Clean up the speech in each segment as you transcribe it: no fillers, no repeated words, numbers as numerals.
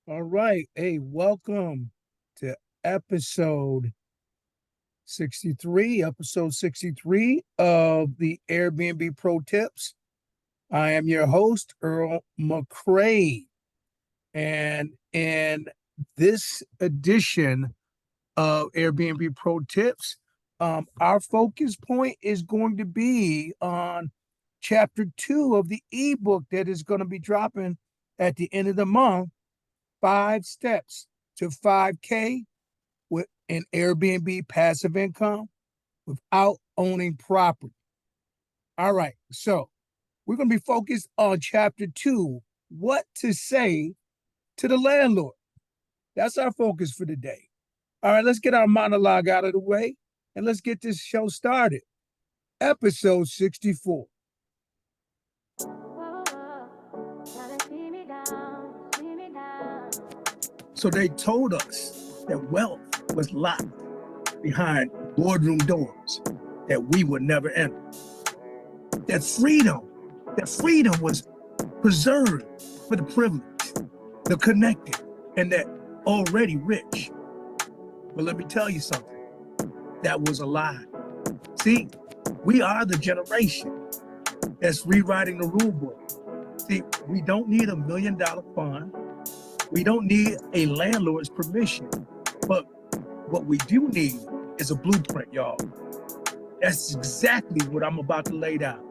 All right. Hey, welcome to episode 63 of the Airbnb Pro Tips. I am your host, Earl McCray. And in this edition of Airbnb Pro Tips, our focus point is going to be on chapter 2 of the ebook that is going to be dropping at the end of the month. 5 steps to 5K with an Airbnb passive income without owning property. All right, so we're going to be focused on chapter 2, what to say to the landlord. That's our focus for today. All right, let's get our monologue out of the way and let's get this show started. Episode 64. So they told us that wealth was locked behind boardroom doors that we would never enter. That freedom was preserved for the privileged, the connected, and the already rich. But let me tell you something, that was a lie. See, we are the generation that's rewriting the rule book. See, we don't need $1 million fund. We don't need a landlord's permission, but what we do need is a blueprint, y'all. That's exactly what I'm about to lay down.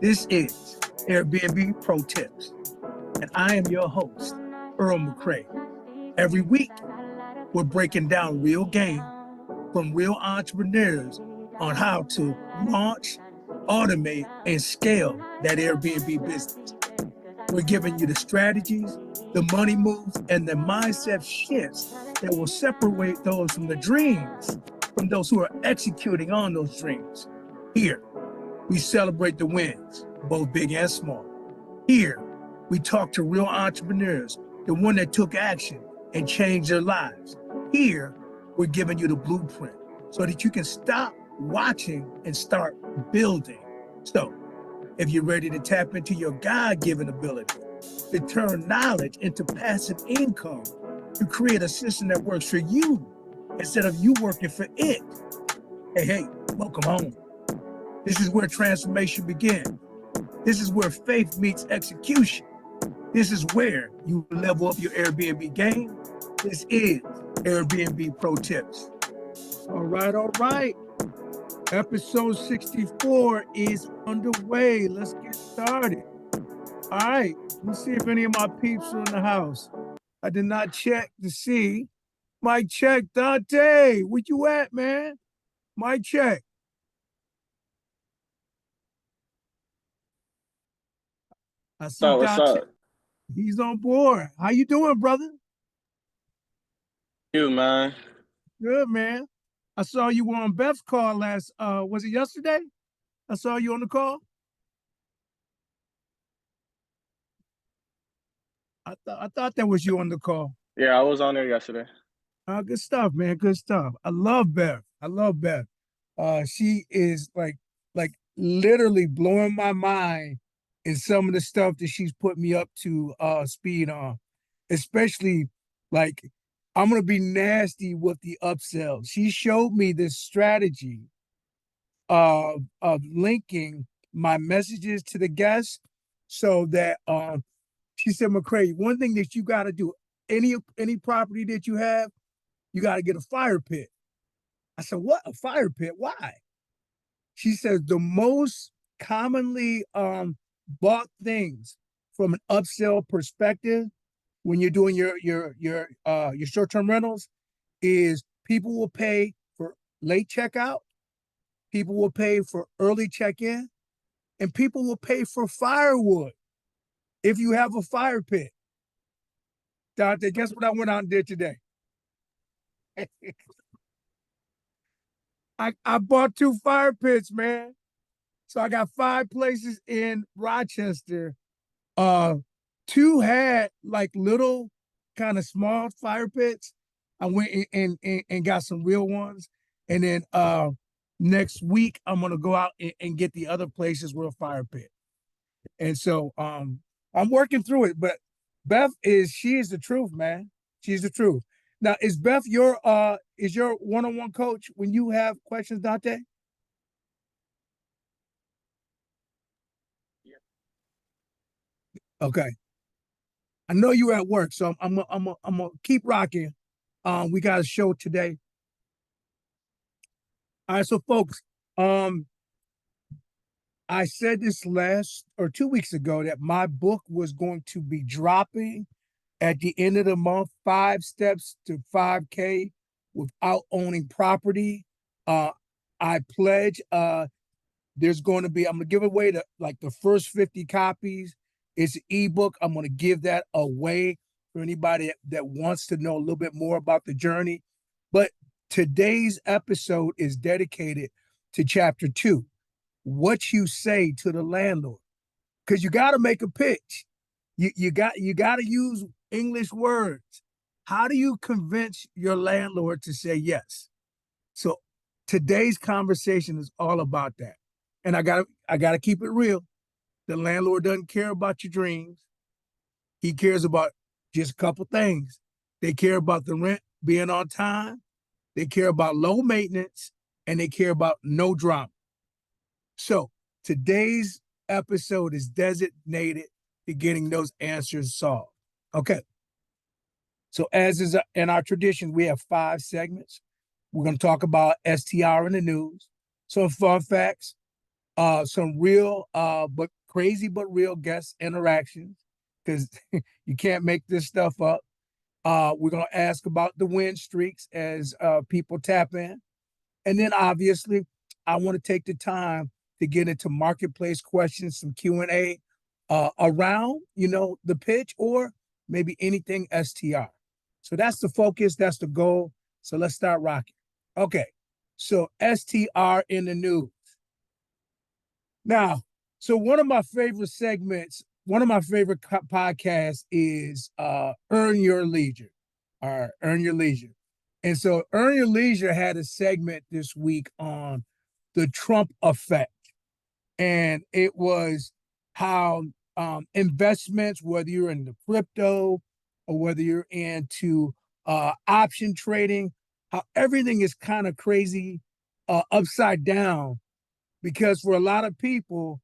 This is Airbnb Pro Tips, and I am your host, Earl McCray. Every week, we're breaking down real game from real entrepreneurs on how to launch, automate, and scale that Airbnb business. We're giving you the strategies, the money moves, and the mindset shifts that will separate those from the dreams from those who are executing on those dreams. Here, we celebrate the wins, both big and small. Here, we talk to real entrepreneurs, the one that took action and changed their lives. Here, we're giving you the blueprint so that you can stop watching and start building. So, if you're ready to tap into your God-given ability to turn knowledge into passive income, to create a system that works for you instead of you working for it, hey, welcome home. This is where transformation begins. This is where faith meets execution. This is where you level up your Airbnb game. This is Airbnb Pro Tips. All right. Episode 64 is underway. Let's get started. All right, let's see if any of my peeps are in the house. I did not check to see. Mic check, Dante. Where you at, man? Mic check. I see What's Dante. up? He's on board. How you doing, brother? You, man. Good, man. I saw you were on Beth's call last, was it yesterday? I saw you on the call. I thought that was you on the call. Yeah, I was on there yesterday. Good stuff, man. Good stuff. I love Beth. She is like literally blowing my mind in some of the stuff that she's put me up to speed on. Especially like I'm gonna be nasty with the upsell. She showed me this strategy of linking my messages to the guests so that she said, McCray, one thing that you got to do, any property that you have, you got to get a fire pit. I said, what? A fire pit? Why? She says the most commonly bought things from an upsell perspective when you're doing your short-term rentals is people will pay for late checkout, people will pay for early check-in, and people will pay for firewood if you have a fire pit. Dante, guess what I went out and did today? I bought 2 fire pits, man. So I got 5 places in Rochester. 2 had like little kind of small fire pits. I went and got some real ones. And then next week I'm gonna go out and get the other places with a fire pit. And so I'm working through it. But Beth she is the truth, man. She's the truth. Now, is Beth your one-on-one coach when you have questions, Dante? Okay. I know you're at work, so I'm gonna keep rocking. We got a show today. All right, so folks, um, I said this last or 2 weeks ago that my book was going to be dropping at the end of the month, 5 steps to 5K without owning property. Uh, I pledge there's going to be, I'm going to give away the first 50 copies. It's an ebook. I'm going to give that away for anybody that wants to know a little bit more about the journey. But today's episode is dedicated to chapter 2, what you say to the landlord. Because you got to make a pitch. You got to use English words. How do you convince your landlord to say yes? So today's conversation is all about that. And I gotta keep it real. The landlord doesn't care about your dreams. He cares about just a couple things. They care about the rent being on time, they care about low maintenance, and they care about no drama. So today's episode is designated to getting those answers solved. Okay. So as is in our tradition, we have 5 segments. We're going to talk about STR in the news, some fun facts, some real but crazy but real guest interactions, because you can't make this stuff up. We're going to ask about the win streaks as people tap in. And then obviously, I want to take the time to get into marketplace questions, some Q&A around, the pitch or maybe anything STR. So that's the focus. That's the goal. So let's start rocking. Okay. So STR in the news. Now, so one of my favorite segments, one of my favorite podcasts is Earn Your Leisure or Earn Your Leisure. And so Earn Your Leisure had a segment this week on the Trump effect. And it was how investments, whether you're in the crypto or whether you're into option trading, how everything is kind of crazy upside down, because for a lot of people,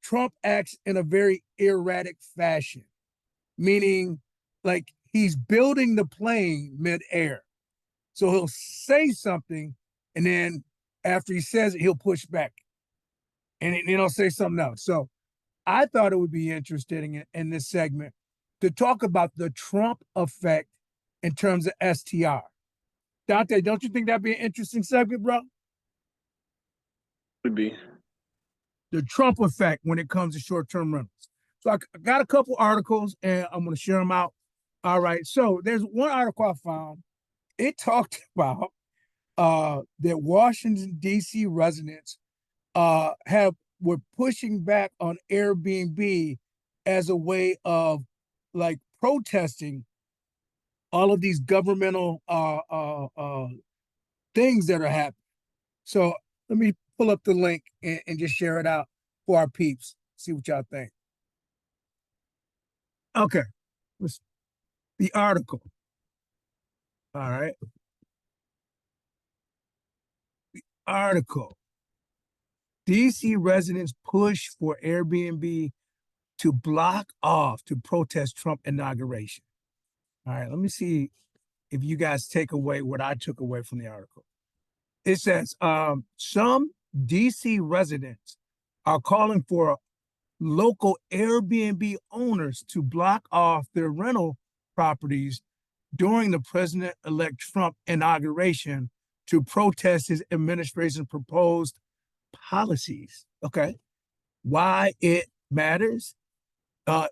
Trump acts in a very erratic fashion, meaning like he's building the plane midair. So he'll say something, and then after he says it, he'll push back, and he'll say something else. So I thought it would be interesting in this segment to talk about the Trump effect in terms of STR. Dante, don't you think that'd be an interesting segment, bro? Would be. The Trump effect when it comes to short-term rentals. So I got a couple articles and I'm going to share them out. All right. So there's one article I found. It talked about that Washington, D.C. residents were pushing back on Airbnb as a way of like protesting all of these governmental things that are happening. So let me pull up the link and just share it out for our peeps. See what y'all think. Okay. The article. All right. Article. DC residents push for Airbnb to block off to protest Trump inauguration. All right. Let me see if you guys take away what I took away from the article. It says some DC residents are calling for local Airbnb owners to block off their rental properties during the President-elect Trump inauguration to protest his administration's proposed policies. Okay. Why it matters?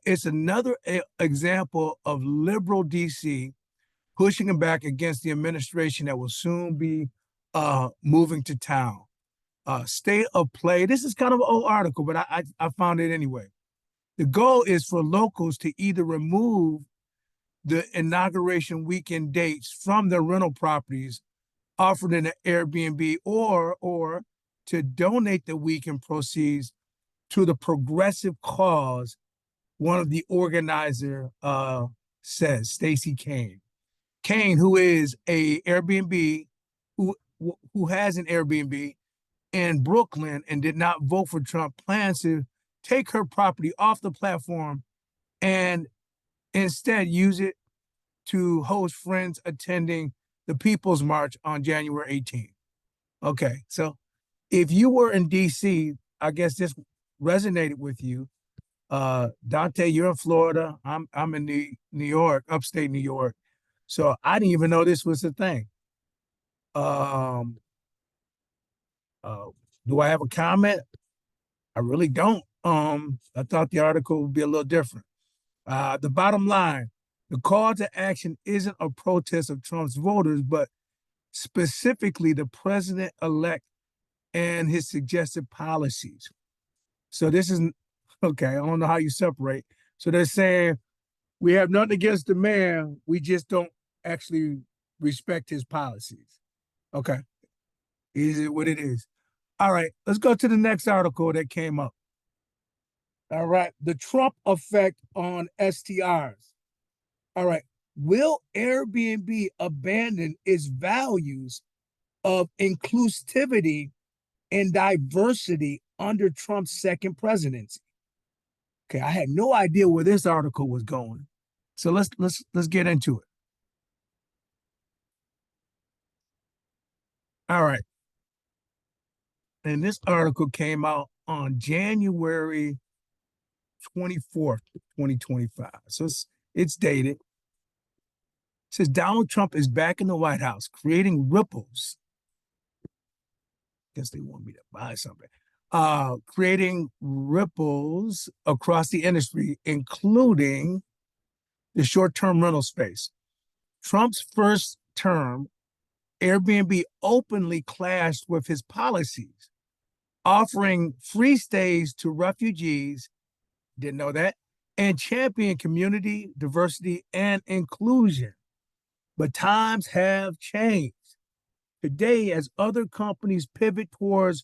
It's another example of liberal DC pushing back against the administration that will soon be moving to town. State of play. This is kind of an old article, but I found it anyway. The goal is for locals to either remove the inauguration weekend dates from their rental properties offered in an Airbnb, or to donate the weekend proceeds to the progressive cause, one of the organizer says, Stacy Kane. Kane, who is a Airbnb, who has an Airbnb in Brooklyn and did not vote for Trump, plans to take her property off the platform and instead use it to host friends attending the People's March on January 18th. Okay, so if you were in DC, I guess this resonated with you. Dante, you're in Florida. I'm in New York, upstate New York. So I didn't even know this was a thing. Um, do I have a comment? I really don't. I thought the article would be a little different. The bottom line, the call to action isn't a protest of Trump's voters, but specifically the president-elect and his suggested policies. So this is, okay, I don't know how you separate. So they're saying, we have nothing against the man, we just don't actually respect his policies. Okay, is it what it is? All right, let's go to the next article that came up. All right, the Trump effect on STRs. All right, will Airbnb abandon its values of inclusivity and diversity under Trump's second presidency? Okay, I had no idea where this article was going. So let's get into it. All right. And this article came out on January 24th, 2025. So it's dated. It says Donald Trump is back in the White House, creating ripples. Guess they want me to buy something. Creating ripples across the industry, including the short-term rental space. Trump's first term, Airbnb openly clashed with his policies, offering free stays to refugees, didn't know that, and champion community, diversity, and inclusion. But times have changed. Today, as other companies pivot towards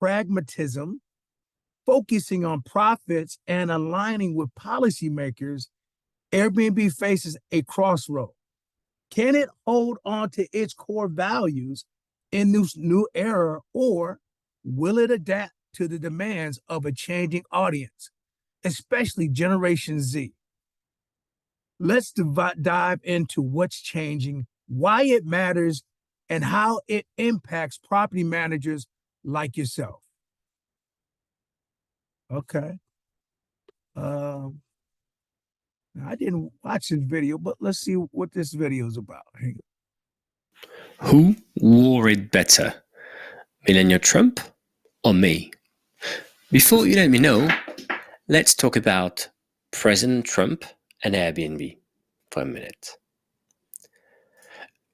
pragmatism, focusing on profits and aligning with policymakers, Airbnb faces a crossroad. Can it hold on to its core values in this new era, or will it adapt to the demands of a changing audience, especially Generation Z? Let's dive into what's changing, why it matters, and how it impacts property managers like yourself. Okay. I didn't watch this video, but let's see what this video is about. Who wore it better, Melania Trump or me? Before you let me know, let's talk about President Trump and Airbnb for a minute.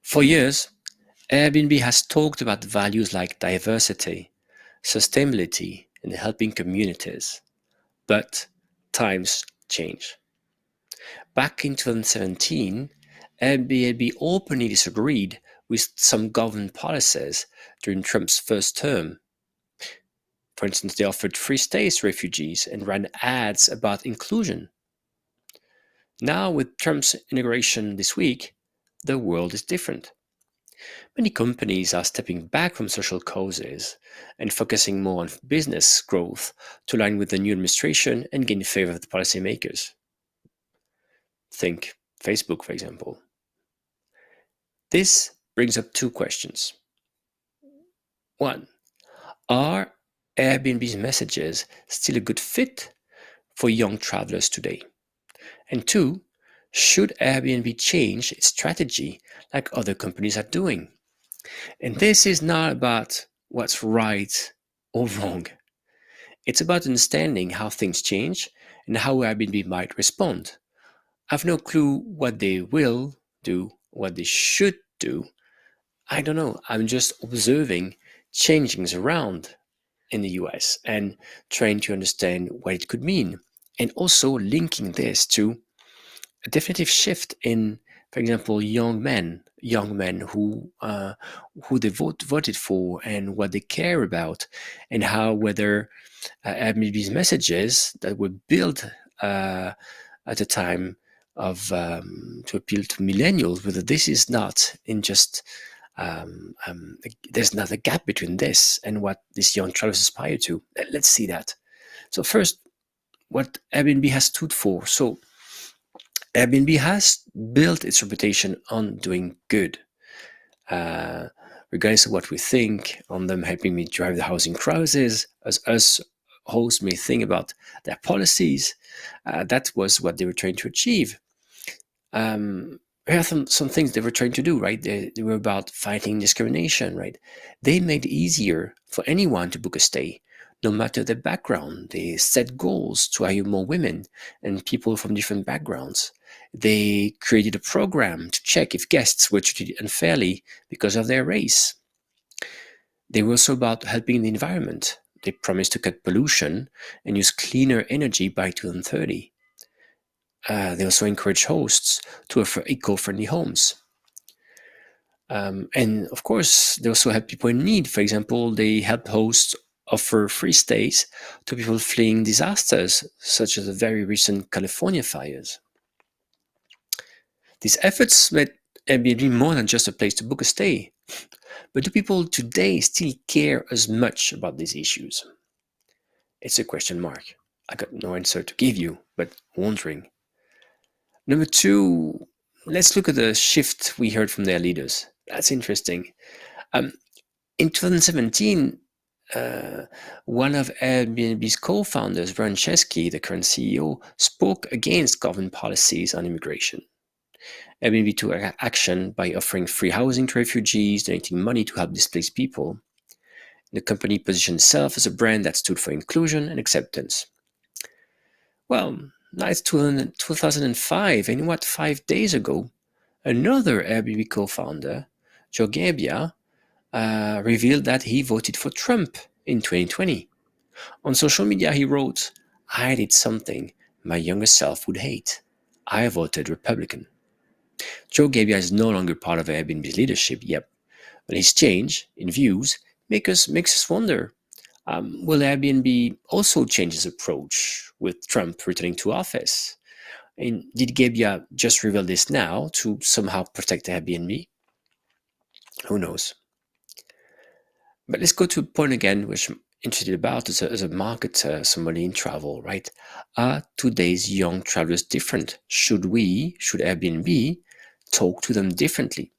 For years, Airbnb has talked about values like diversity, sustainability, and helping communities. But times change. Back in 2017, Airbnb openly disagreed with some government policies during Trump's first term. For instance, they offered free stays to refugees and ran ads about inclusion. Now, with Trump's inauguration this week, the world is different. Many companies are stepping back from social causes and focusing more on business growth to align with the new administration and gain favor of the policymakers. Think Facebook, for example. This brings up two questions. One, are Airbnb's messages still a good fit for young travelers today? And two, should Airbnb change its strategy like other companies are doing? And this is not about what's right or wrong. It's about understanding how things change and how Airbnb might respond. I've no clue what they will do, what they should do. I don't know. I'm just observing changings around in the US and trying to understand what it could mean. And also linking this to a definitive shift in For example, young men who they voted for and what they care about, and how whether Airbnb's messages that were built at the time of to appeal to millennials, whether this is not in just there's not a gap between this and what these young travelers aspire to. Let's see that. So first, what Airbnb has stood for. So Airbnb has built its reputation on doing good. Regardless of what we think on them helping me drive the housing crisis, as us hosts may think about their policies, that was what they were trying to achieve. Here are some things they were trying to do, right? They were about fighting discrimination, right? They made it easier for anyone to book a stay, no matter their background. They set goals to hire more women and people from different backgrounds. They created a program to check if guests were treated unfairly because of their race. They were also about helping the environment. They promised to cut pollution and use cleaner energy by 2030. They also encourage hosts to offer eco-friendly homes. And of course, they also help people in need. For example, they help hosts offer free stays to people fleeing disasters, such as the very recent California fires. These efforts made Airbnb more than just a place to book a stay. But do people today still care as much about these issues? It's a question mark. I got no answer to give you, but wondering. Number two, let's look at the shift we heard from their leaders. That's interesting. In 2017, one of Airbnb's co-founders, Brian Chesky, the current CEO, spoke against government policies on immigration. Airbnb took action by offering free housing to refugees, donating money to help displaced people. The company positioned itself as a brand that stood for inclusion and acceptance. Well, now it's 2005, and what, 5 days ago, another Airbnb co-founder, Joe Gebbia, revealed that he voted for Trump in 2020. On social media, he wrote, "I did something my younger self would hate. I voted Republican." Joe Gebbia is no longer part of Airbnb's leadership yet, but his change in views makes us wonder, will Airbnb also change its approach with Trump returning to office? And did Gebbia just reveal this now to somehow protect Airbnb? Who knows? But let's go to a point again, which I'm interested about as a marketer, somebody in travel, right? Are today's young travelers different? Should Airbnb talk to them differently?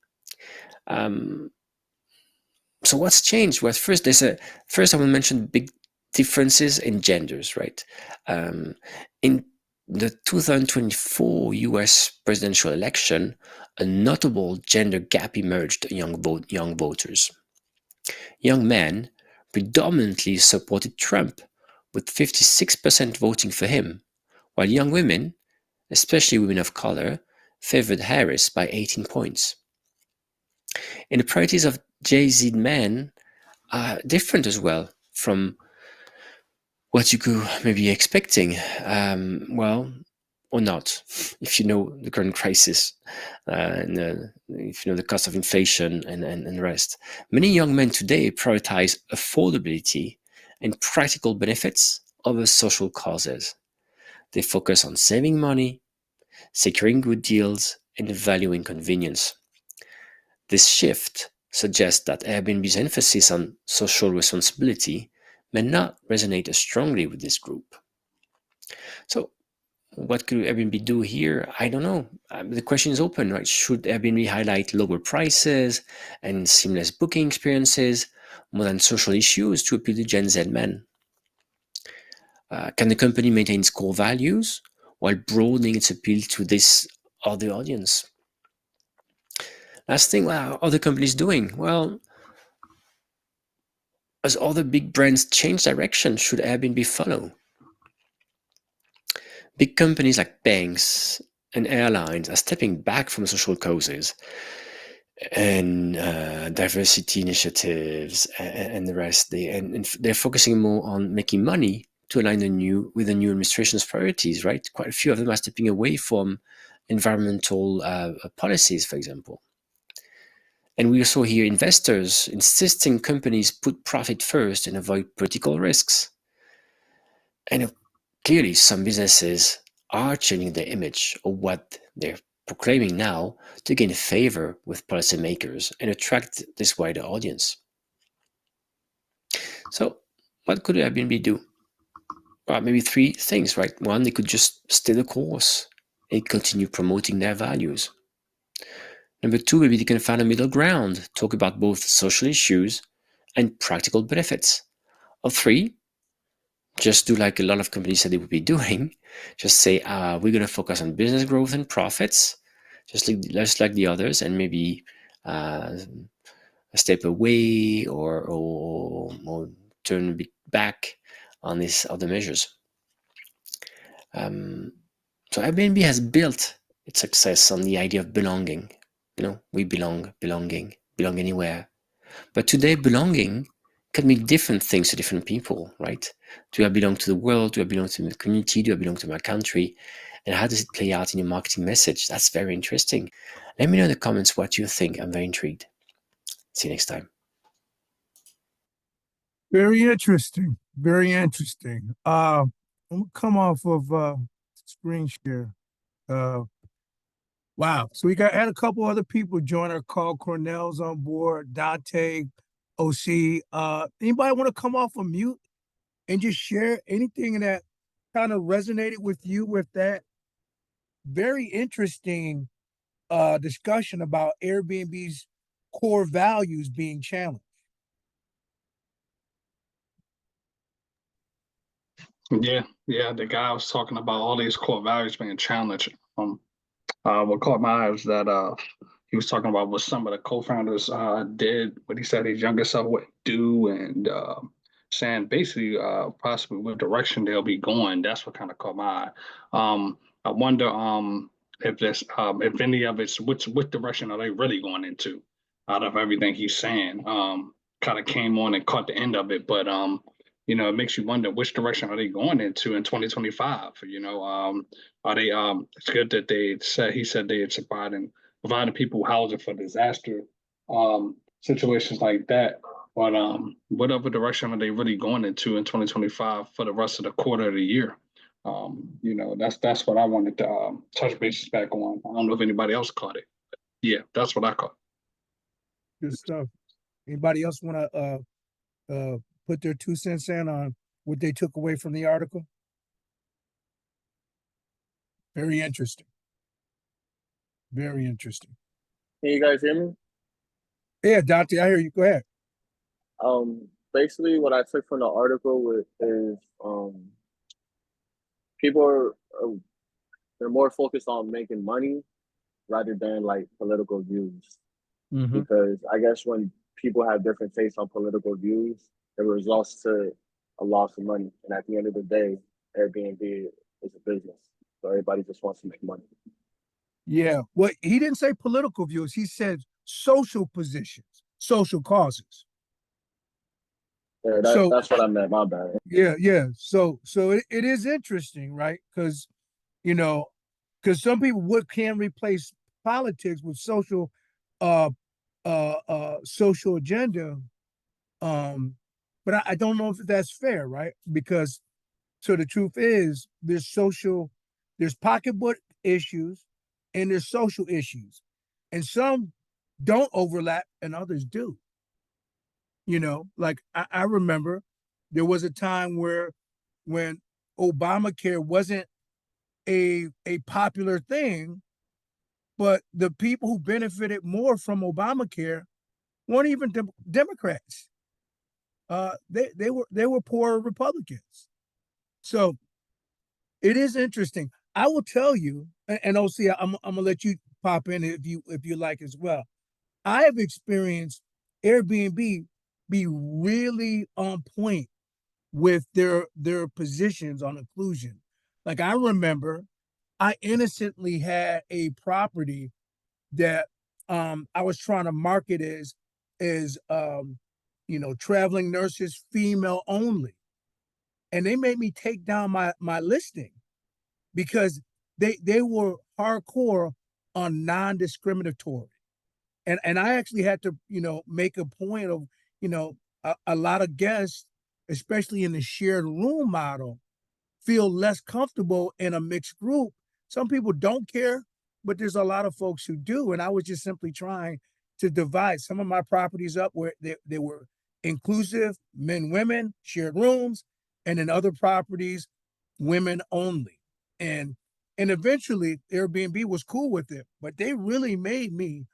So what's changed? Well, first I will mention big differences in genders, right? In the 2024 US presidential election, a notable gender gap emerged among young voters. Young men predominantly supported Trump, with 56% voting for him, while young women, especially women of color, favored Harris by 18 points. And the priorities of Gen-Z men are different as well from what you could maybe expecting. Well, or not, if you know the current crisis, and if you know the cost of inflation and the rest. Many young men today prioritize affordability and practical benefits over social causes. They focus on saving money, securing good deals, and valuing convenience. This shift suggests that Airbnb's emphasis on social responsibility may not resonate as strongly with this group. So, what could Airbnb do here? I don't know. The question is open, right? Should Airbnb highlight lower prices and seamless booking experiences more than social issues to appeal to Gen Z men? Can the company maintain its core values while broadening its appeal to this other audience? Last thing, what are other companies doing? Well, as other big brands change direction, should Airbnb follow? Big companies like banks and airlines are stepping back from social causes and diversity initiatives and the rest. They're focusing more on making money to align with the new administration's priorities, right? Quite a few of them are stepping away from environmental policies, for example. And we also hear investors insisting companies put profit first and avoid political risks. And clearly, some businesses are changing their image or what they're proclaiming now to gain favor with policymakers and attract this wider audience. So, what could Airbnb do? Well, maybe three things, right? One, they could just stay the course and continue promoting their values. Number two, maybe they can find a middle ground, talk about both social issues and practical benefits. Or three, just do like a lot of companies said they would be doing, just say, we're going to focus on business growth and profits, just like the others, and maybe a step away or turn a bit back on these other measures. So Airbnb has built its success on the idea of belonging. We belong anywhere. But today, belonging can mean different things to different people, right? Do I belong to the world? Do I belong to the community? Do I belong to my country? And how does it play out in your marketing message? That's very interesting. Let me know in the comments what you think. I'm very intrigued. See you next time. Very interesting. Very interesting. I'm gonna come off of screen share. Wow. So we had a couple other people join our call. Cornell's on board, Dante, OC. Anybody want to come off of mute and just share anything that kind of resonated with you with that very interesting discussion about Airbnb's core values being challenged? Yeah, the guy was talking about all these core values being challenged. What caught my eye was that he was talking about what some of the co-founders did, what he said his younger self would do, and saying basically possibly what direction they'll be going. That's what kind of caught my eye. I wonder if any of it's what direction are they really going into out of everything he's saying. Kind of came on and caught the end of it, but it makes you wonder which direction are they going into in 2025. Are they it's good that he said they had providing people housing for disaster situations like that. But whatever direction are they really going into in 2025 for the rest of the quarter of the year? That's what I wanted to touch bases back on. I don't know if anybody else caught it. Yeah, that's what I caught. Good stuff. Anybody else want to put their 2 cents in on what they took away from the article? Very interesting. Very interesting. Can you guys hear me? Yeah, Dante, I hear you. Go ahead. Basically, what I took from the article is people they're more focused on making money rather than like political views. Mm-hmm. Because I guess when people have different takes on political views, it results to a loss of money. And at the end of the day, Airbnb is a business, so everybody just wants to make money. Yeah, well, he didn't say political views. He said social positions, social causes. Yeah, that's what I meant. My bad. Yeah. So it is interesting, right? Because some people can replace politics with social social agenda. But I don't know if that's fair, right? Because so the truth is there's pocketbook issues and there's social issues. And some don't overlap and others do. Like I remember there was a time when Obamacare wasn't a popular thing, but the people who benefited more from Obamacare weren't even Democrats. They were poor Republicans. So it is interesting. I will tell you, and OC, I'm gonna let you pop in if you like as well. I have experienced Airbnb be really on point with their positions on inclusion. Like I remember, I innocently had a property that I was trying to market as traveling nurses female only, and they made me take down my listing because they were hardcore on non-discriminatory. And I actually had to, make a point of, a lot of guests, especially in the shared room model, feel less comfortable in a mixed group. Some people don't care, but there's a lot of folks who do. And I was just simply trying to divide some of my properties up where they were inclusive, men, women, shared rooms, and in other properties, women only. And eventually Airbnb was cool with it, but they really made me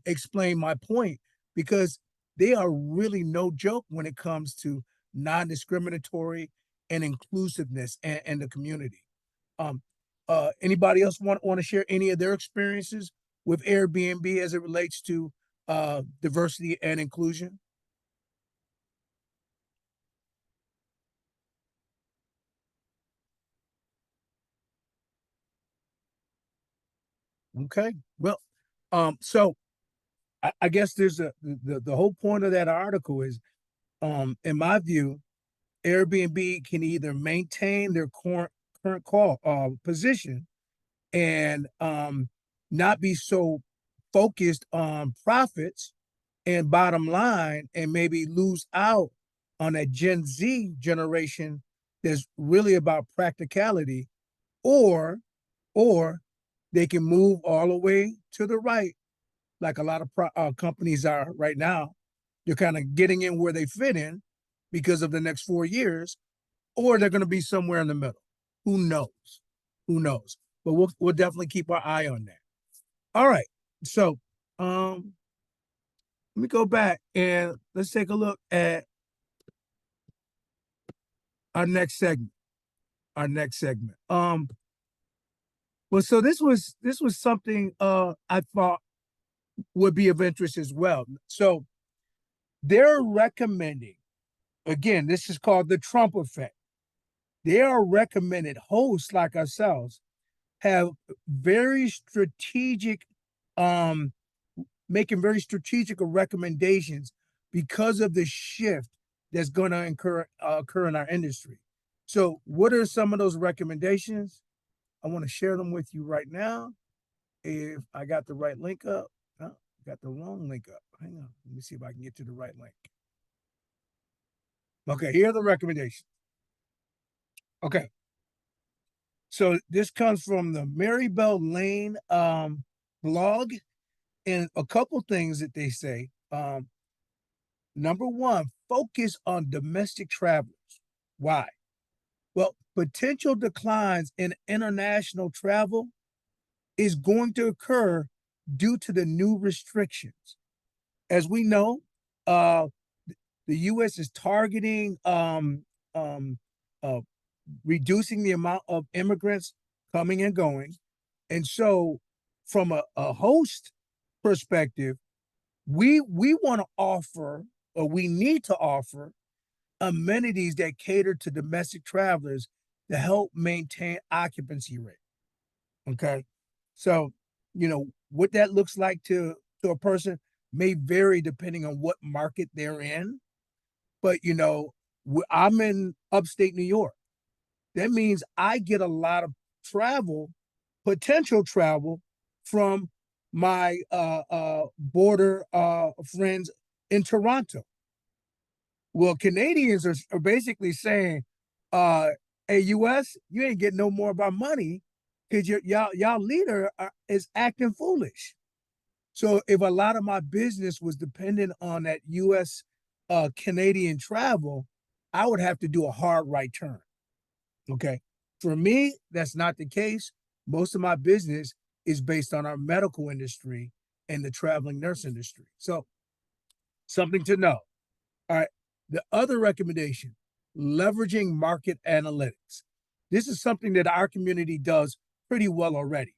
explain my point, because they are really no joke when it comes to non-discriminatory and inclusiveness and the community. Um, Anybody else want to share any of their experiences with Airbnb as it relates to diversity and inclusion? Okay, well, so I guess there's the whole point of that article is, in my view, Airbnb can either maintain their current call position and not be so focused on profits and bottom line, and maybe lose out on that Gen Z generation that's really about practicality, or or they can move all the way to the right, like a lot of companies are right now. They're kind of getting in where they fit in because of the next 4 years, or they're going to be somewhere in the middle. Who knows? Who knows? But we'll definitely keep our eye on that. All right. So let me go back and let's take a look at our next segment. Well, so this was something I thought would be of interest as well. So they're recommending, again, this is called the Trump effect. They are recommended hosts like ourselves have very strategic, making very strategic recommendations because of the shift that's going to occur in our industry. So what are some of those recommendations? I want to share them with you right now. If I got the right link up, oh, got the wrong link up. Hang on, let me see if I can get to the right link. Okay, here are the recommendations. Okay, so this comes from the Marybelle Lane blog, and a couple things that they say. Number one, focus on domestic travelers. Why? Well, potential declines in international travel is going to occur due to the new restrictions. As we know, the U.S. is targeting reducing the amount of immigrants coming and going. And so from a host perspective, we want to offer, or we need to offer, amenities that cater to domestic travelers to help maintain occupancy rate. Okay. So, what that looks like to a person may vary depending on what market they're in. But, I'm in upstate New York. That means I get a lot of potential travel from my border friends in Toronto. Well, Canadians are basically saying, hey, US, you ain't getting no more of our money because y'all leader is acting foolish. So if a lot of my business was dependent on that US Canadian travel, I would have to do a hard right turn. Okay. For me, that's not the case. Most of my business is based on our medical industry and the traveling nurse industry. So something to know. All right. The other recommendation, leveraging market analytics. This is something that our community does pretty well already.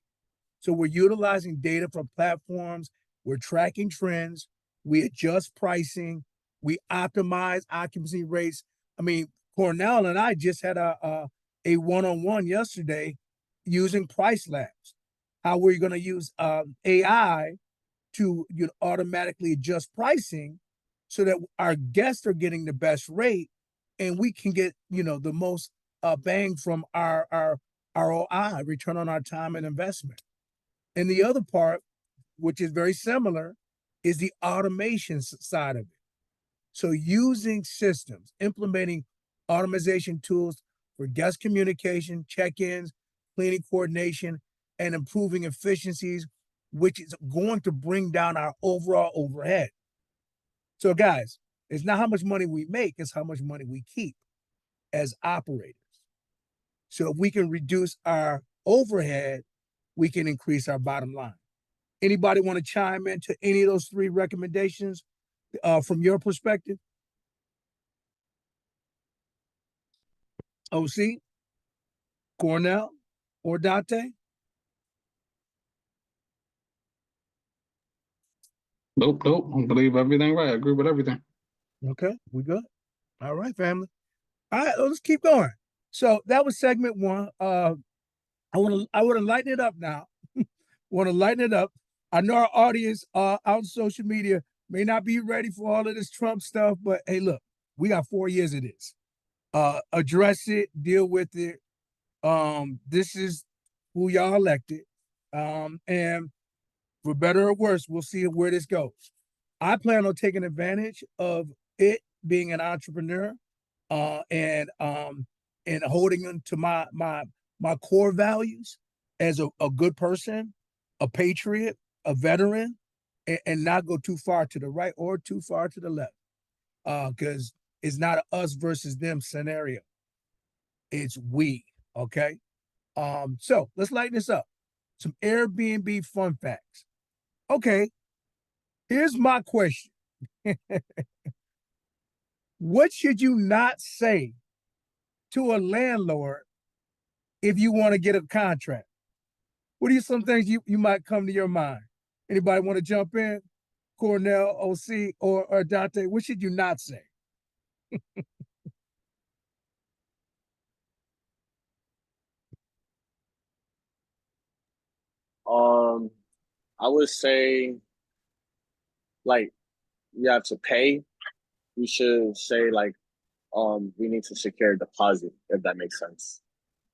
So we're utilizing data from platforms, we're tracking trends, we adjust pricing, we optimize occupancy rates. I mean, Cornell and I just had a one-on-one yesterday using Price Labs. How we're going to use AI to automatically adjust pricing so that our guests are getting the best rate, and we can get the most bang from our ROI, return on our time and investment. And the other part, which is very similar, is the automation side of it. So using systems, implementing automation tools for guest communication, check-ins, cleaning coordination, and improving efficiencies, which is going to bring down our overall overhead. So guys, it's not how much money we make, it's how much money we keep as operators. So if we can reduce our overhead, we can increase our bottom line. Anybody want to chime into any of those three recommendations from your perspective? OC, Cornell, or Dante? Nope. I believe everything right. I agree with everything. Okay, we good. All right, family. All right, let's keep going. So that was segment one. I want to lighten it up now. Want to lighten it up. I know our audience out on social media may not be ready for all of this Trump stuff, but hey, look, we got 4 years of this. Address it, deal with it. This is who y'all elected. And for better or worse, we'll see where this goes. I plan on taking advantage of it being an entrepreneur, and holding on to my core values as a good person, a patriot, a veteran, and not go too far to the right or too far to the left. Because it's not a us versus them scenario. It's we, okay? So let's lighten this up. Some Airbnb fun facts. Okay, here's my question. What should you not say to a landlord if you want to get a contract? What are some things you might come to your mind? Anybody want to jump in? Cornell, OC, or Dante, what should you not say? I would say, like, you have to pay. You should say, like, we need to secure a deposit, if that makes sense.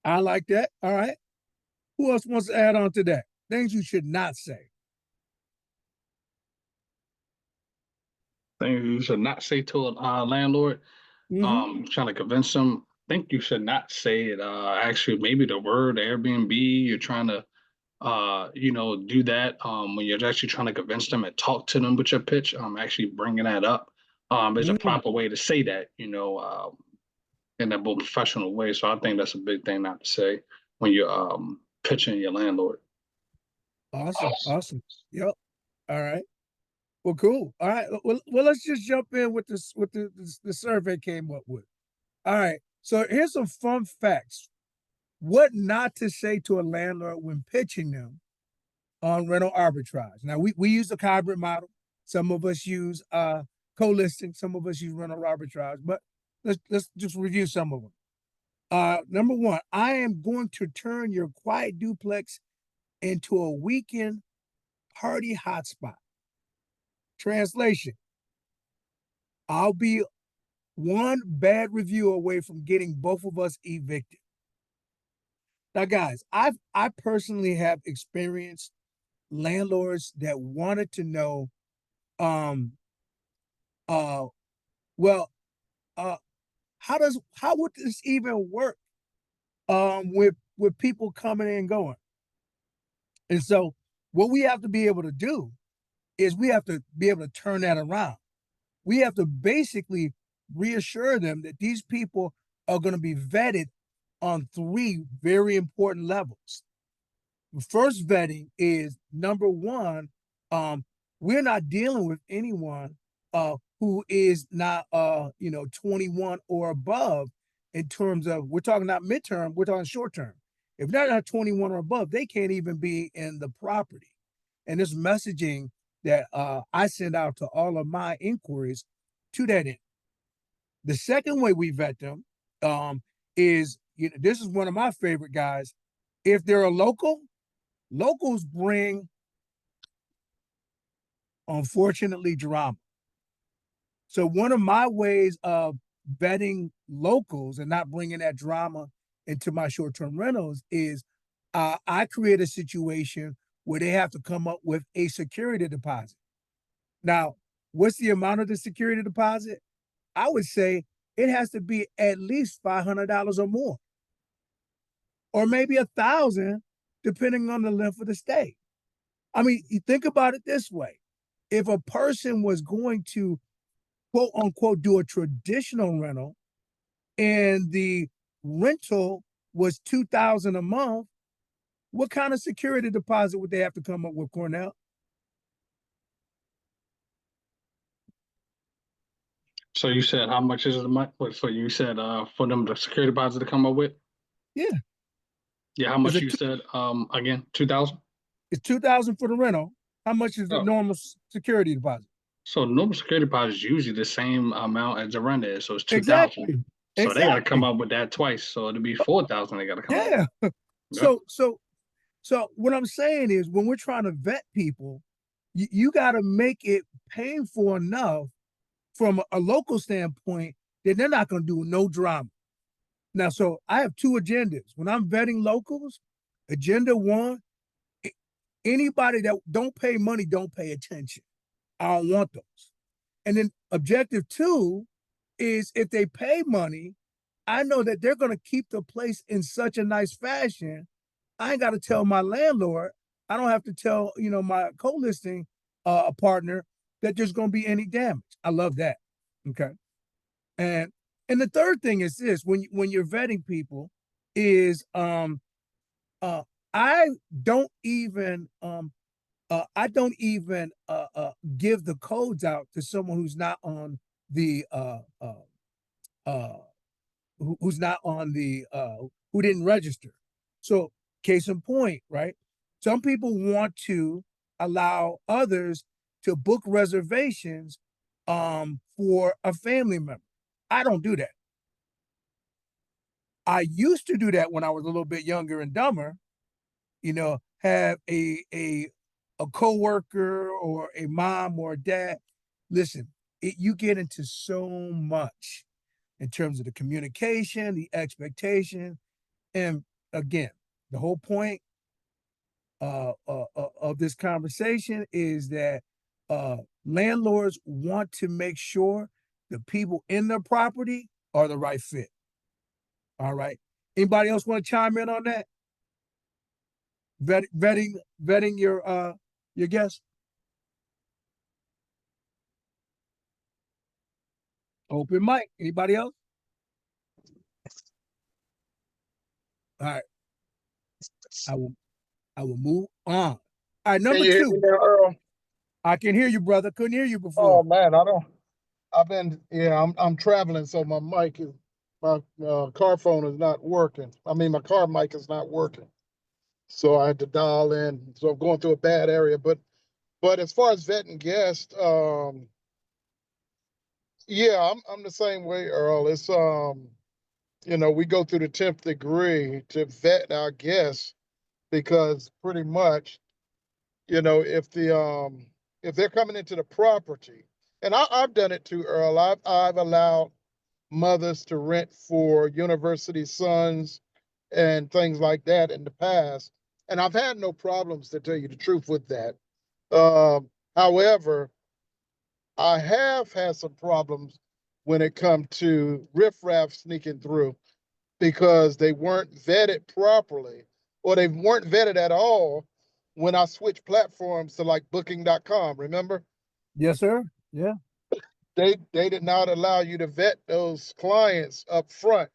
I like that. All right. Who else wants to add on to that? Things you should not say. Things you should not say to a landlord. Trying to convince them. I think you should not say it. Actually, maybe the word Airbnb. You're trying to, do that. When you're actually trying to convince them and talk to them with your pitch. Actually bringing that up. Is a proper way to say that. In a more professional way. So I think that's a big thing not to say when you're pitching your landlord. Awesome. Yep. All right. Well, cool. All right. Well, let's just jump in with this with the survey came up with. All right. So here's some fun facts. What not to say to a landlord when pitching them on rental arbitrage. Now we use the hybrid model. Some of us use co-listing, some of us use rental arbitrage, but let's just review some of them. Number one, I am going to turn your quiet duplex into a weekend party hotspot. Translation: I'll be one bad review away from getting both of us evicted. Now, guys, I personally have experienced landlords that wanted to know, well, how would this even work with people coming and going? And so what we have to be able to do is we have to be able to turn that around. We have to basically reassure them that these people are going to be vetted on 3 very important levels. The first vetting is, number one, we're not dealing with anyone who is not 21 or above in terms of, we're talking not midterm, we're talking short term. If they're not 21 or above, they can't even be in the property. And this messaging that I send out to all of my inquiries to that end. The second way we vet them is, this is one of my favorite guys. If they're a local, locals bring, unfortunately, drama. So one of my ways of vetting locals and not bringing that drama into my short-term rentals is I create a situation where they have to come up with a security deposit. Now, what's the amount of the security deposit? I would say it has to be at least $500 or more, or maybe $1,000, depending on the length of the stay. I mean, you think about it this way. If a person was going to quote unquote do a traditional rental and the rental was $2,000 a month, what kind of security deposit would they have to come up with, Cornell? So you said how much is the month? So you said for them the security deposit to come up with? Yeah. Yeah, how much you said again? 2,000? It's $2,000 for the rental. How much is the Oh. normal security deposit? So normal security deposit is usually the same amount as the rent is, so it's 2,000. Exactly. So they gotta come up with that twice. So it'll be 4,000 they gotta come up with. Yeah. So what I'm saying is when we're trying to vet people, you got to make it painful enough from a local standpoint that they're not going to do no drama. Now, so I have two agendas. When I'm vetting locals, agenda one, anybody that don't pay money, don't pay attention. I don't want those. And then objective two is if they pay money, I know that they're going to keep the place in such a nice fashion. I ain't got to tell my landlord. I don't have to tell, my co-listing partner that there's going to be any damage. I love that. Okay. And the third thing is this, when you're vetting people is I don't even give the codes out to someone who's not on the who didn't register. So case in point, right? Some people want to allow others to book reservations for a family member. I don't do that. I used to do that when I was a little bit younger and dumber, have a coworker or a mom or a dad. Listen, you get into so much in terms of the communication, the expectation, and again, the whole point of this conversation is that landlords want to make sure the people in their property are the right fit. All right. Anybody else want to chime in on that? Vetting your guests. Open mic. Anybody else? All right. I will move on. All right, number Can you hear two. me now, Earl? I can hear you, brother. Couldn't hear you Oh before. man, I'm traveling, so my car phone is not working. I mean, my car mic is not working, so I had to dial in. So I'm going through a bad area, but as far as vetting guests, yeah, I'm the same way, Earl. It's we go through the 10th degree to vet our guests because pretty much, if they're coming into the property, and I've done it too, Earl. I've allowed mothers to rent for university sons and things like that in the past, and I've had no problems, to tell you the truth, with that. However, I have had some problems when it comes to riffraff sneaking through because they weren't vetted properly, or they weren't vetted at all when I switched platforms to like booking.com, remember? Yes, sir. Yeah. They did not allow you to vet those clients up front.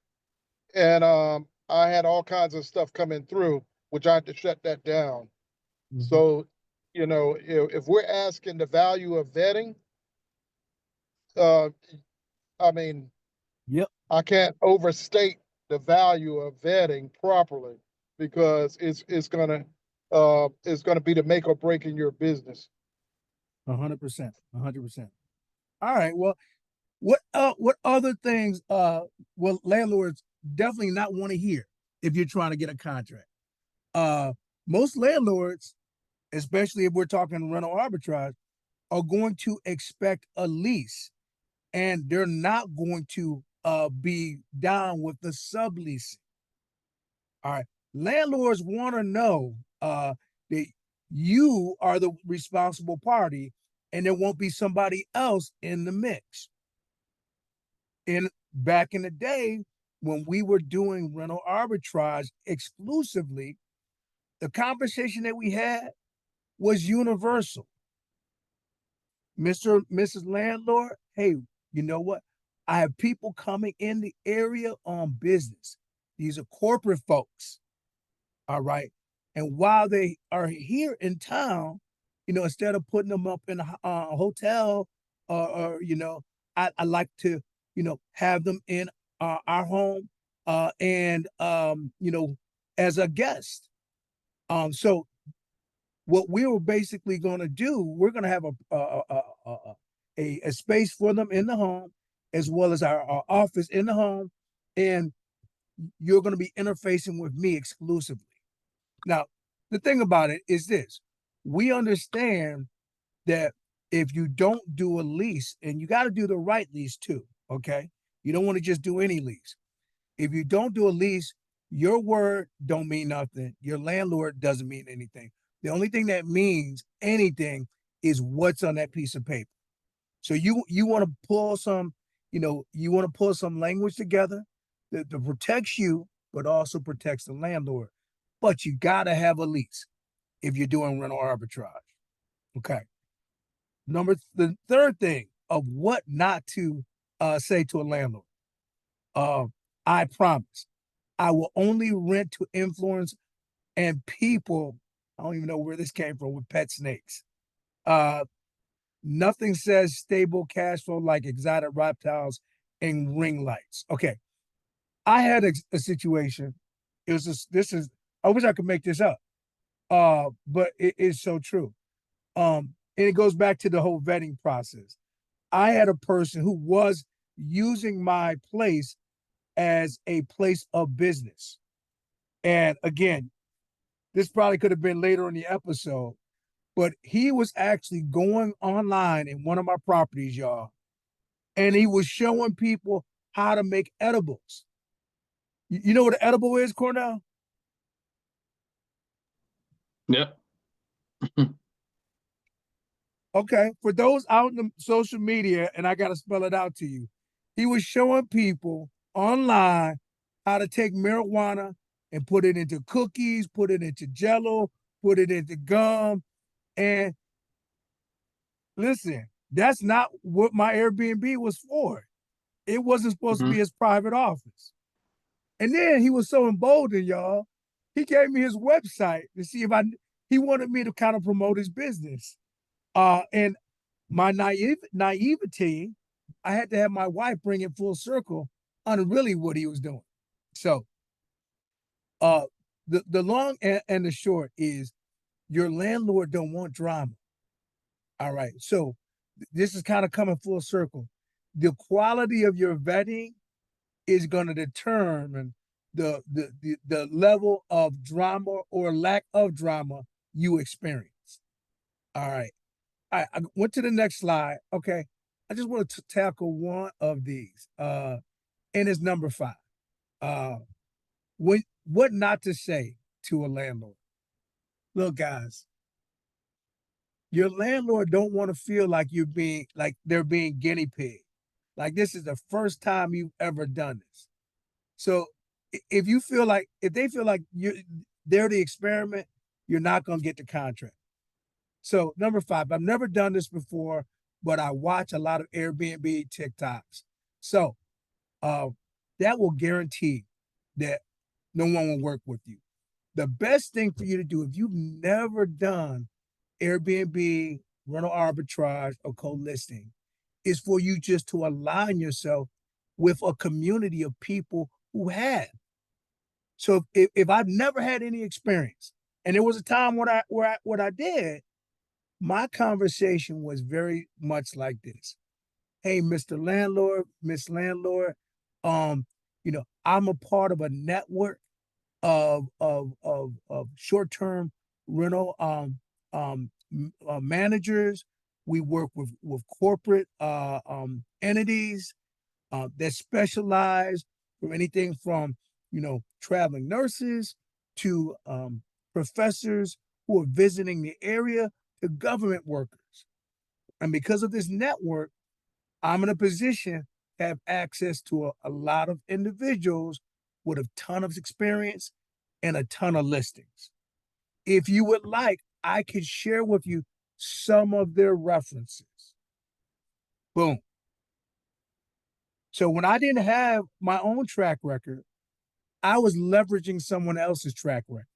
And I had all kinds of stuff coming through, which I had to shut that down. Mhm. So, if we're asking the value of vetting, I mean, Yep. I can't overstate the value of vetting properly because it's gonna be the make or break in your business. 100%. 100%. All right. Well, what other things will landlords definitely not want to hear if you're trying to get a contract? Most landlords, especially if we're talking rental arbitrage, are going to expect a lease, and they're not going to be down with the subleasing. All right. Landlords want to know that you are the responsible party, and there won't be somebody else in the mix. And back in the day, when we were doing rental arbitrage exclusively, the conversation that we had was universal. Mrs. Landlord, hey, you know what? I have people coming in the area on business. These are corporate folks. All right. And while they are here in town, instead of putting them up in a hotel or I like to, have them in our home and, as a guest. So what we were basically going to do, we're going to have a space for them in the home, as well as our office in the home. And you're going to be interfacing with me exclusively. Now, the thing about it is this: we understand that if you don't do a lease, and you got to do the right lease too, okay? You don't want to just do any lease. If you don't do a lease, your word don't mean nothing. Your landlord doesn't mean anything. The only thing that means anything is what's on that piece of paper. So you want to pull some, you want to pull some language together that protects you, but also protects the landlord. But you gotta have a lease if you're doing rental arbitrage. Okay. The third thing of what not to say to a landlord. I promise I will only rent to influence and people. I don't even know where this came from with pet snakes. Nothing says stable cash flow like exotic reptiles and ring lights. Okay. I had a situation. It was I wish I could make this up. But it is so true. And it goes back to the whole vetting process. I had a person who was using my place as a place of business. And again, this probably could have been later in the episode, but he was actually going online in one of my properties, y'all, and he was showing people how to make edibles. You know what an edible is, Cornell? Yep. Okay, for those out in the social media, and I got to spell it out to you, he was showing people online how to take marijuana and put it into cookies, put it into jello, put it into gum. And listen, that's not what my Airbnb was for. It wasn't supposed to be his private office. And then he was so emboldened, y'all. He gave me his website to see if he wanted me to kind of promote his business. And my naivety, I had to have my wife bring it full circle on really what he was doing. So, the long and the short is, your landlord don't want drama. All right. So this is kind of coming full circle. The quality of your vetting is going to determine the level of drama or lack of drama you experience. All right. I went to the next slide. Okay. I just want to tackle one of these. And it's number 5. What not to say to a landlord. Look, guys, your landlord don't want to feel like they're being guinea pig. Like this is the first time you've ever done this. So if they feel like they're the experiment, you're not going to get the contract. So number 5, I've never done this before, but I watch a lot of Airbnb TikToks. So that will guarantee that no one will work with you. The best thing for you to do, if you've never done Airbnb, rental arbitrage, or co-listing, is for you just to align yourself with a community of people who have. So if I've never had any experience, and there was a time what I did, my conversation was very much like this. Hey, Mr. Landlord, Miss Landlord, I'm a part of a network of short-term rental managers. We work with corporate entities that specialize from anything from traveling nurses to professors who are visiting the area to government workers. And because of this network, I'm in a position to have access to a lot of individuals with a ton of experience and a ton of listings. If you would like, I could share with you some of their references. Boom. So when I didn't have my own track record, I was leveraging someone else's track record.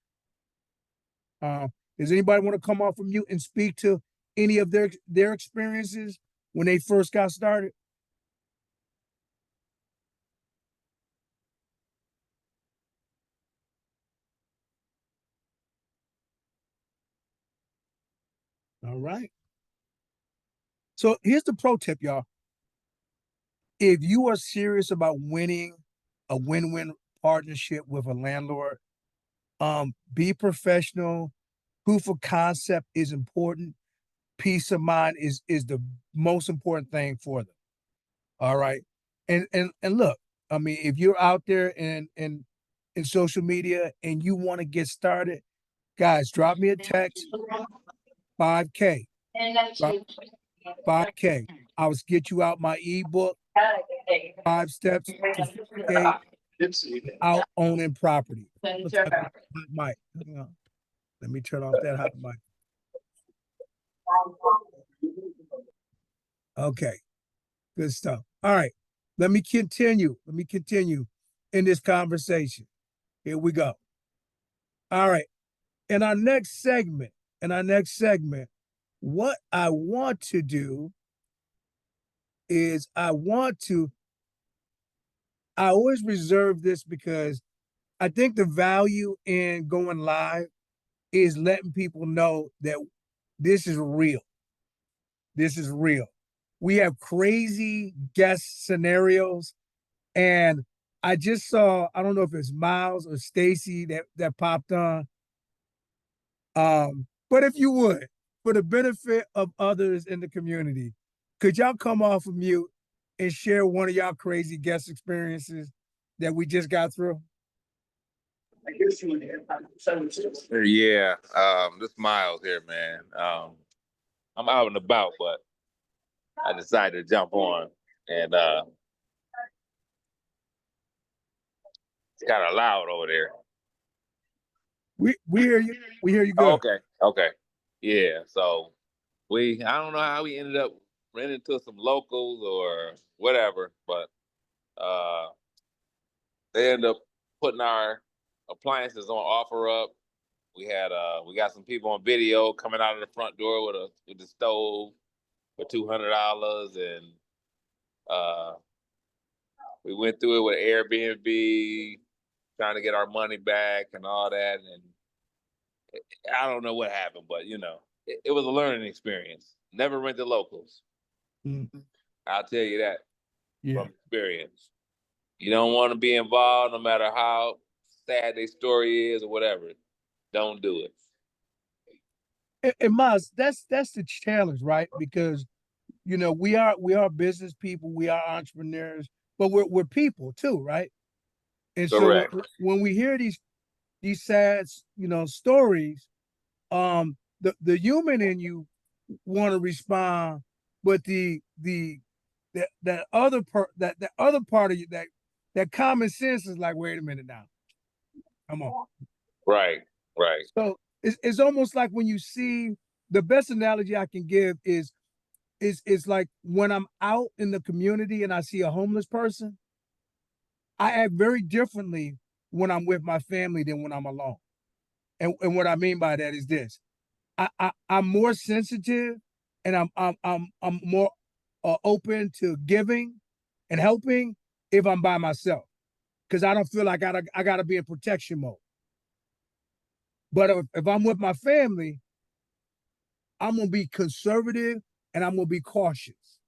Does anybody want to come off from mute and speak to any of their experiences when they first got started? All right. So here's the pro tip, y'all. If you are serious about winning a win-win partnership with a landlord, be professional. Proof of concept is important. Peace of mind is the most important thing for them. All right. And look, I mean, if you're out there in social media and you want to get started, guys, drop me a text, 5K. Drop 5K. I will get you out my ebook, 5 Steps to 50K out owning property. Looks like hot mic. Hang on. Let me turn off that hot mic. Okay. Good stuff. All right. Let me continue. Let me continue in this conversation. Here we go. All right. In our next segment, what I want to do is I always reserve this because I think the value in going live is letting people know that this is real. This is real. We have crazy guest scenarios. And I just saw, I don't know if it's Miles or Stacy that popped on. But if you would, for the benefit of others in the community, could y'all come off of mute and share one of y'all crazy guest experiences that we just got through? Yeah, this Miles here, man. I'm out and about, but I decided to jump on, and it's kind of loud over there. We hear you. We hear you Oh, good. okay, yeah. So I don't know how we ended up renting to some locals or whatever, but they ended up putting our appliances on OfferUp. We got some people on video coming out of the front door with the stove for $200, and we went through it with Airbnb, trying to get our money back and all that. And I don't know what happened, but it was a learning experience. Never rented locals. Mm-hmm. I'll tell you that Yeah. from experience. You don't want to be involved, no matter how sad their story is or whatever. Don't do it. And Miles, that's the challenge, right? Because we are business people, we are entrepreneurs, but we're people too, right? And Correct. so when we hear these sad, stories, the human in you want to respond, but the other part of you, that common sense is like, wait a minute now, come on. Right. So it's almost like when you see, the best analogy I can give is like when I'm out in the community and I see a homeless person, I act very differently when I'm with my family than when I'm alone. And what I mean by that is this: I'm more sensitive, and I'm more open to giving and helping if I'm by myself, because I don't feel like I gotta be in protection mode. But if I'm with my family, I'm gonna be conservative and I'm gonna be cautious.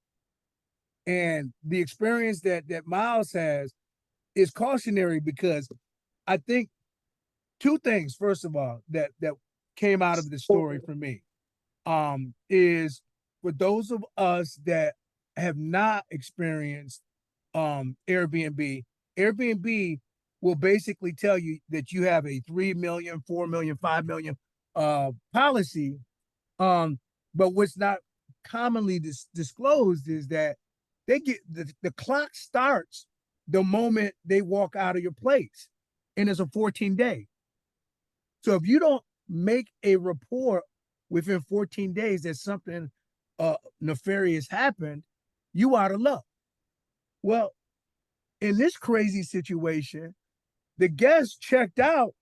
And the experience that Miles has is cautionary, because I think two things, first of all, that came out of the story for me, is for those of us that have not experienced Airbnb will basically tell you that you have a 3 million, 4 million, 5 million policy. But what's not commonly disclosed is that they get the clock starts the moment they walk out of your place, and it's a 14-day. So if you don't make a report within 14 days that something nefarious happened, you out of luck. Well, in this crazy situation, the guest checked out,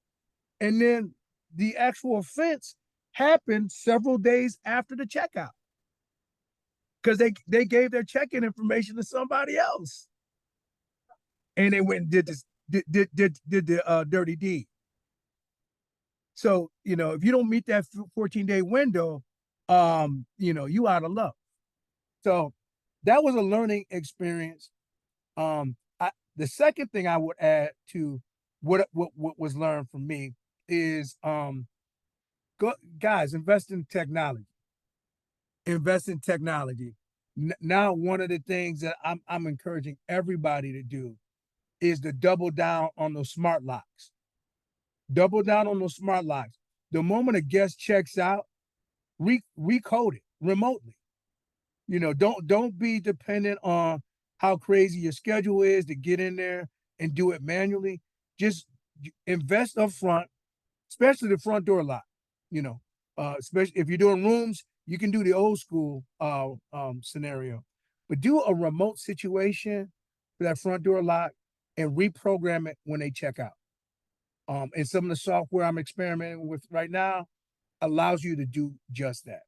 and then the actual offense happened several days after the checkout because they gave their check-in information to somebody else, and they went and did this did the dirty deed. So if you don't meet that 14-day window, you out of luck. So that was a learning experience. The second thing I would add to what was learned from me is guys, invest in technology. Invest in technology. Now, one of the things that I'm encouraging everybody to do is to double down on those smart locks. Double down on those smart locks. The moment a guest checks out, recode it remotely. Don't be dependent on how crazy your schedule is to get in there and do it manually. Just invest up front, especially the front door lock. Especially if you're doing rooms, you can do the old school scenario, but do a remote situation for that front door lock and reprogram it when they check out. And some of the software I'm experimenting with right now allows you to do just that.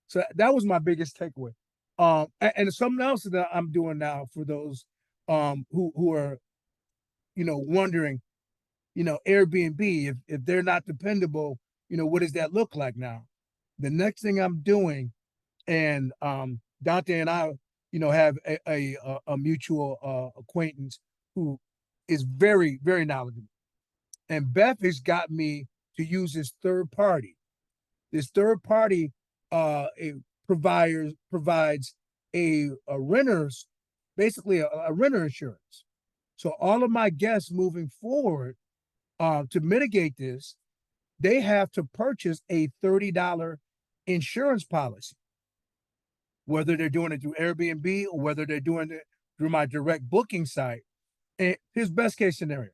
So that was my biggest takeaway. And something else that I'm doing now for those who are, wondering, Airbnb, if they're not dependable, what does that look like now? The next thing I'm doing, and Dante and I, have a mutual acquaintance who is very, very knowledgeable. And Beth has got me to use this third party. This third party provides a renter's, basically a renter insurance. So all of my guests moving forward, to mitigate this, they have to purchase a $30 insurance policy, whether they're doing it through Airbnb or whether they're doing it through my direct booking site. And here's best case scenario.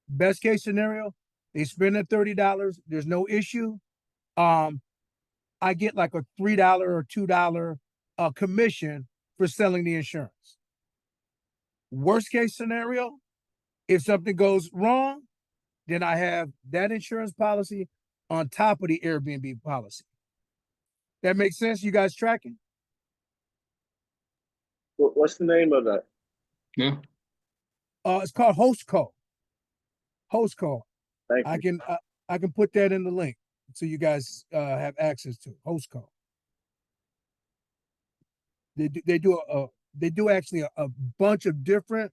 Best case scenario, they spend the $30. There's no issue. I get like a $3 or $2 commission for selling the insurance. Worst case scenario, if something goes wrong, then I have that insurance policy on top of the Airbnb policy. That makes sense? You guys tracking? What's the name of that? Yeah. It's called HostCo. HostCo. Thank you. I can put that in the link so you guys have access to HostCo. They do actually a bunch of different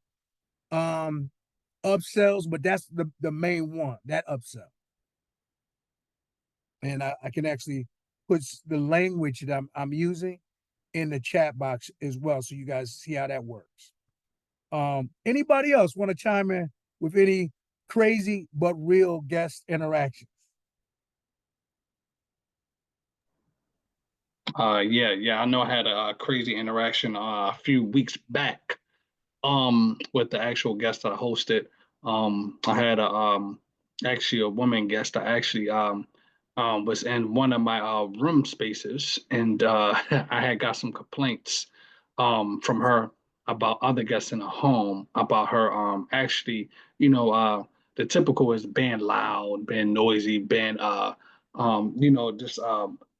upsells, but that's the main one, that upsell. And I can actually put the language that I'm using in the chat box as well, so you guys see how that works. Anybody else want to chime in with any crazy but real guest interactions? Yeah. I know I had a crazy interaction a few weeks back with the actual guest I hosted. I had actually a woman guest that actually was in one of my room spaces, and I had got some complaints from her about other guests in the home, about her actually, the typical is being loud, being noisy, being just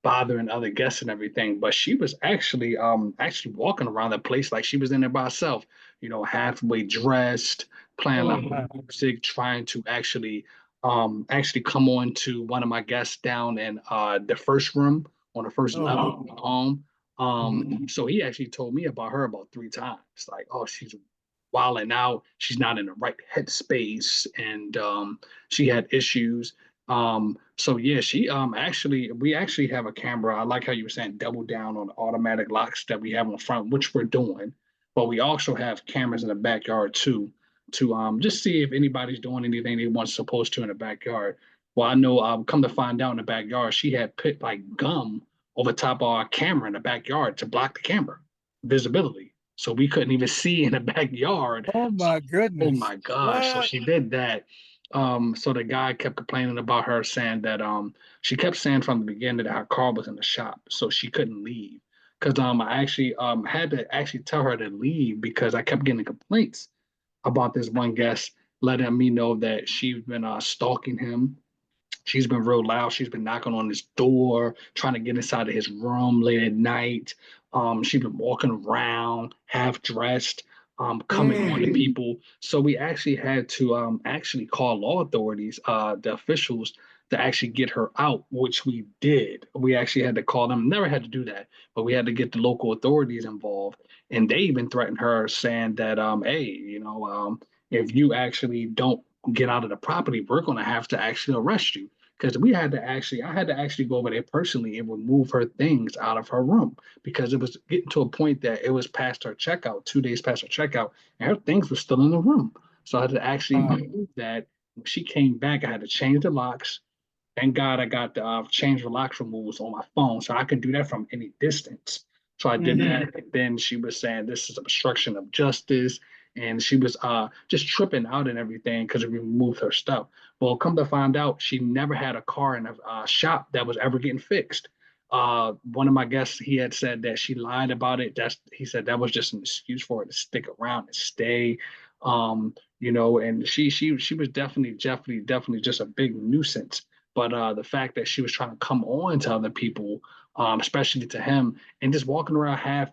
bothering other guests and everything. But she was actually walking around the place like she was in there by herself, halfway dressed, playing loud music, trying to actually come on to one of my guests down in the first room on the first level of the home. So he actually told me about her about 3 times, like, oh, she's wilding out, she's not in the right headspace, and she had issues. So yeah, she we actually have a camera. I like how you were saying double down on the automatic locks that we have on front, which we're doing, but we also have cameras in the backyard too, to just see if anybody's doing anything they weren't supposed to in the backyard. Well, I know, come to find out in the backyard, she had put like gum over top of our camera in the backyard to block the camera visibility. So we couldn't even see in the backyard. Oh my Oh goodness. my gosh. So What? she did that. So the guy kept complaining about her, saying that she kept saying from the beginning that her car was in the shop, so she couldn't leave. Because I actually had to actually tell her to leave because I kept getting complaints about this one guest, letting me know that she's been stalking him. She's been real loud. She's been knocking on his door, trying to get inside of his room late at night. She's been walking around half dressed, coming on to people. So we actually had to actually call law authorities, the officials, to actually get her out, which we did. We actually had to call them. Never had to do that, but we had to get the local authorities involved, and they even threatened her, saying that, hey, if you actually don't get out of the property, we're going to have to actually arrest you, because I had to actually go over there personally and remove her things out of her room, because it was getting to a point that it was past her checkout, 2 days past her checkout, and her things were still in the room. So I had to actually remove that. When she came back, I had to change the locks. Thank God I got the change the locks removals on my phone, so I can do that from any distance. So I did that, and then she was saying this is obstruction of justice, and she was just tripping out and everything because it removed her stuff. Well, come to find out, she never had a car in a shop that was ever getting fixed. One of my guests, he had said that she lied about it. He said that was just an excuse for her to stick around and stay. And she was definitely just a big nuisance. But the fact that she was trying to come on to other people, especially to him, and just walking around half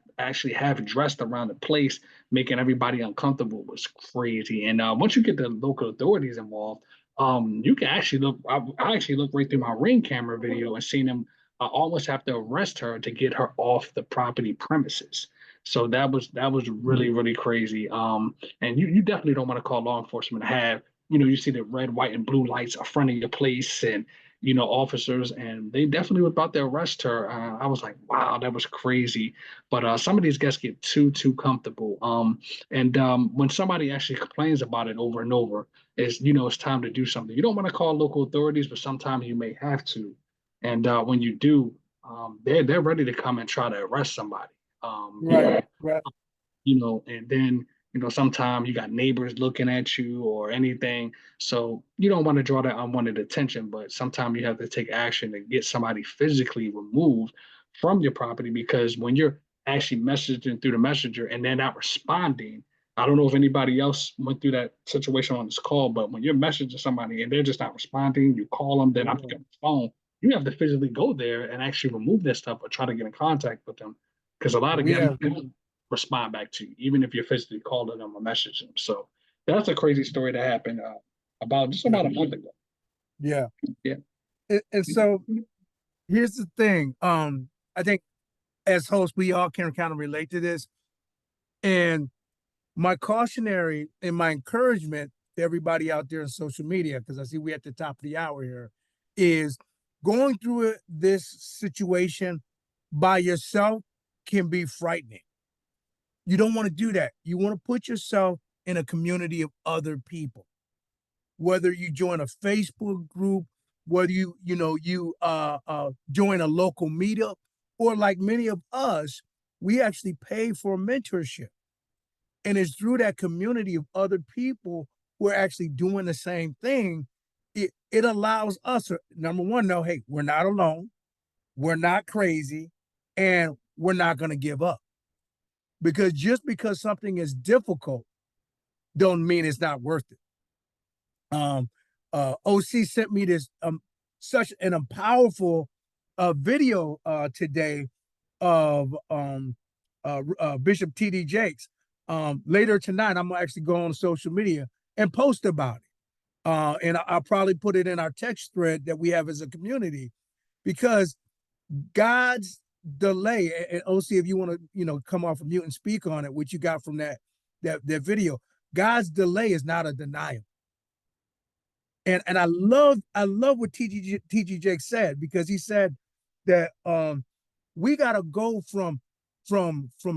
dressed around the place, making everybody uncomfortable, was crazy. And once you get the local authorities involved, you can actually look. I actually looked right through my Ring camera video and seen them almost have to arrest her to get her off the property premises. So that was really crazy. And you definitely don't want to call law enforcement to have, you see the red, white, and blue lights in front of your place, and officers, and they definitely were about to arrest her. I was like, wow, that was crazy. But some of these guys get too comfortable. And when somebody actually complains about it over and over, it's time to do something. You don't want to call local authorities, but sometimes you may have to. And when you do, they're ready to come and try to arrest somebody. Right, right. And then, sometimes you got neighbors looking at you or anything. So you don't want to draw that unwanted attention, but sometimes you have to take action to get somebody physically removed from your property, because when you're actually messaging through the messenger and they're not responding, I don't know if anybody else went through that situation on this call, but when you're messaging somebody and they're just not responding, you call them, they're not picking up the phone, you have to physically go there and actually remove their stuff or try to get in contact with them. Because a lot of guys respond back to you, even if you're physically calling them or messaging them. So that's a crazy story that happened about a month ago. Yeah. Yeah. And so here's the thing. I think as hosts, we all can kind of relate to this. And my cautionary and my encouragement to everybody out there in social media, because I see we're at the top of the hour here, is going through this situation by yourself can be frightening. You don't want to do that. You want to put yourself in a community of other people. Whether you join a Facebook group, whether you join a local meetup, or like many of us, we actually pay for mentorship. And it's through that community of other people who are actually doing the same thing. It allows us, number one, know, hey, we're not alone, we're not crazy, and we're not going to give up. Because just because something is difficult don't mean it's not worth it. OC sent me this such an powerful video today of Bishop T.D. Jakes. Later tonight, I'm gonna actually go on social media and post about it. And I'll probably put it in our text thread that we have as a community, because God's delay, and OC, if you want to, come off of mute and speak on it, what you got from that video, God's delay is not a denial. And I love what TG Jake said, because he said that we got to go from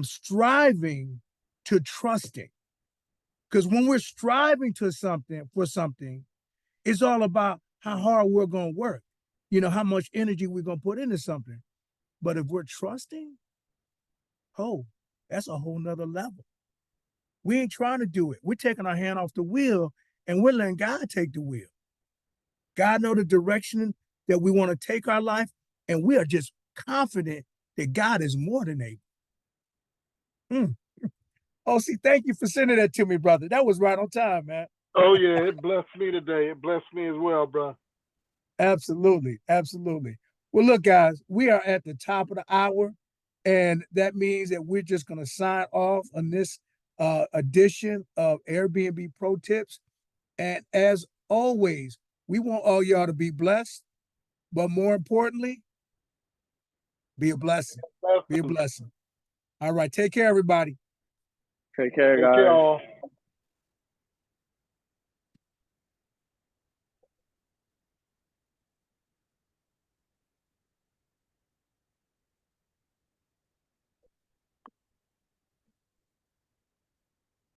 striving to trusting. Because when we're striving for something, it's all about how hard we're going to work, you know, how much energy we're going to put into something. But if we're trusting, oh, that's a whole nother level. We ain't trying to do it. We're taking our hand off the wheel and we're letting God take the wheel. God knows the direction that we want to take our life, and we are just confident that God is more than able. Oh, see, thank you for sending that to me, brother. That was right on time, man. Oh yeah, it blessed me today. It blessed me as well, bro. Absolutely. Absolutely. Well, look, guys, we are at the top of the hour, and that means that we're just going to sign off on this edition of Airbnb Pro Tips. And as always, we want all y'all to be blessed, but more importantly, be a blessing. Be a blessing. All right. Take care, everybody. Take care, Take guys. care all.